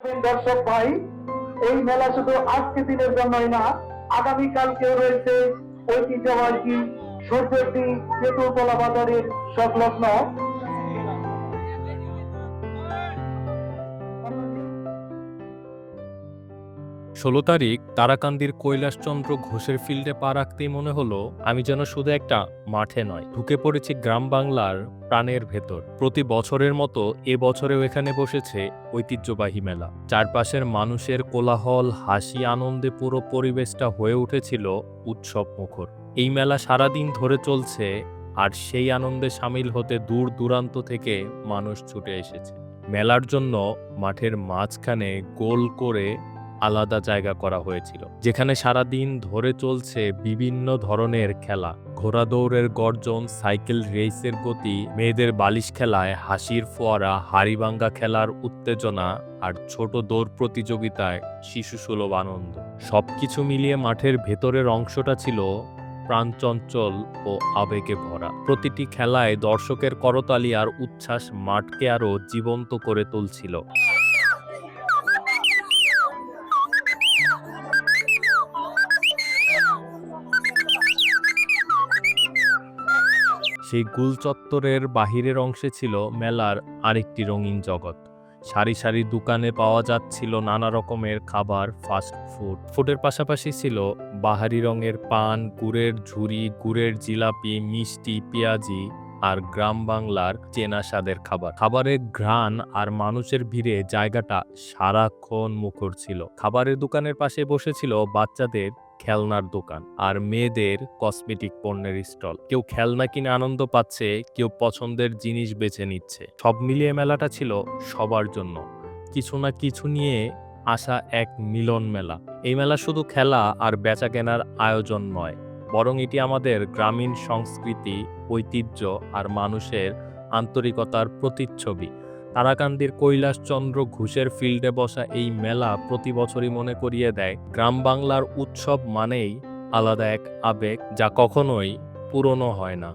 দর্শক ভাই, এই মেলা শুধু আজকে দিনের জন্যই না, আগামীকালকেও রয়েছে ঐতিহ্যবাহী সূর্যটি কেতুতলা বাজারের সংলগ্ন। ১৬ তারিখ তারাকান্দির কৈলাসচন্দ্র ঘোষের ফিল্ডে পা রাখতেই মনে হলো আমি যেন শুধু একটা মাঠে নয়, ঢুকে পড়েছি গ্রাম বাংলার প্রাণের ভেতর। প্রতি বছরের মতো এ বছরেও এখানে বসেছে ঐতিহ্যবাহী মেলা। চারপাশের মানুষের কোলাহল, হাসি, আনন্দে পুরো পরিবেশটা হয়ে উঠেছিল উৎসব মুখর। এই মেলা সারাদিন ধরে চলছে, আর সেই আনন্দে সামিল হতে দূর দূরান্ত থেকে মানুষ ছুটে এসেছে। মেলার জন্য মাঠের মাঝখানে গোল করে আলাদা জায়গা করা হয়েছিল, যেখানে সারাদিন ধরে চলছে বিভিন্ন ধরনের খেলা। ঘোড়া দৌড়ের গর্জন, সাইকেল রেসের গতি, মেয়েদের বালিশ খেলায় হাসির ফোয়ারা, হাড়িভাঙ্গা খেলার উত্তেজনা, আর ছোট দৌড় প্রতিযোগিতায় শিশুসুলভ আনন্দ। সবকিছু মিলিয়ে মাঠের ভেতরের অংশটা ছিল প্রাণচঞ্চল ও আবেগে ভরা। প্রতিটি খেলায় দর্শকের করতালি আর উচ্ছ্বাস মাঠকে আরো জীবন্ত করে তুলছিল। সেই গুল চত্বরের বাহিরের অংশে ছিল মেলার আরেকটি রঙিন জগৎ। সারি সারি দোকানে পাওয়া যাচ্ছিল নানা রকমের খাবার, ফাস্ট ফুড। ফুডের পাশাপাশি ছিল বাহারি রঙের পান, গুড়ের ঝুড়ি, গুড়ের জিলাপি, মিষ্টি, পেঁয়াজি আর গ্রাম বাংলার চেনা স্বাদের খাবার। খাবারের ঘ্রাণ আর মানুষের ভিড়ে জায়গাটা সারাক্ষণ মুখর ছিল। খাবারের দোকানের পাশে বসেছিল বাচ্চাদের খেলনার দোকান আর মেয়েদের কসমেটিক পণ্যের স্টল। কেউ খেলনা কিনে আনন্দ পাচ্ছে, কেউ পছন্দের জিনিস বেছে নিচ্ছে। সব মিলিয়ে মেলাটা ছিল সবার জন্য কিছু না কিছু নিয়ে আসা এক মিলন মেলা। এই মেলা শুধু খেলা আর বেচা কেনার আয়োজন নয়, বরং এটি আমাদের গ্রামীণ সংস্কৃতি, ঐতিহ্য আর মানুষের আন্তরিকতার প্রতিচ্ছবি। তারাকান্দির কৈলাসচন্দ্র ঘোষের ফিল্ডে বসা এই মেলা প্রতি বছরই মনে করিয়ে দেয় গ্রাম বাংলার উৎসব মানেই আলাদা এক আবেগ, যা কখনোই পুরনো হয় না।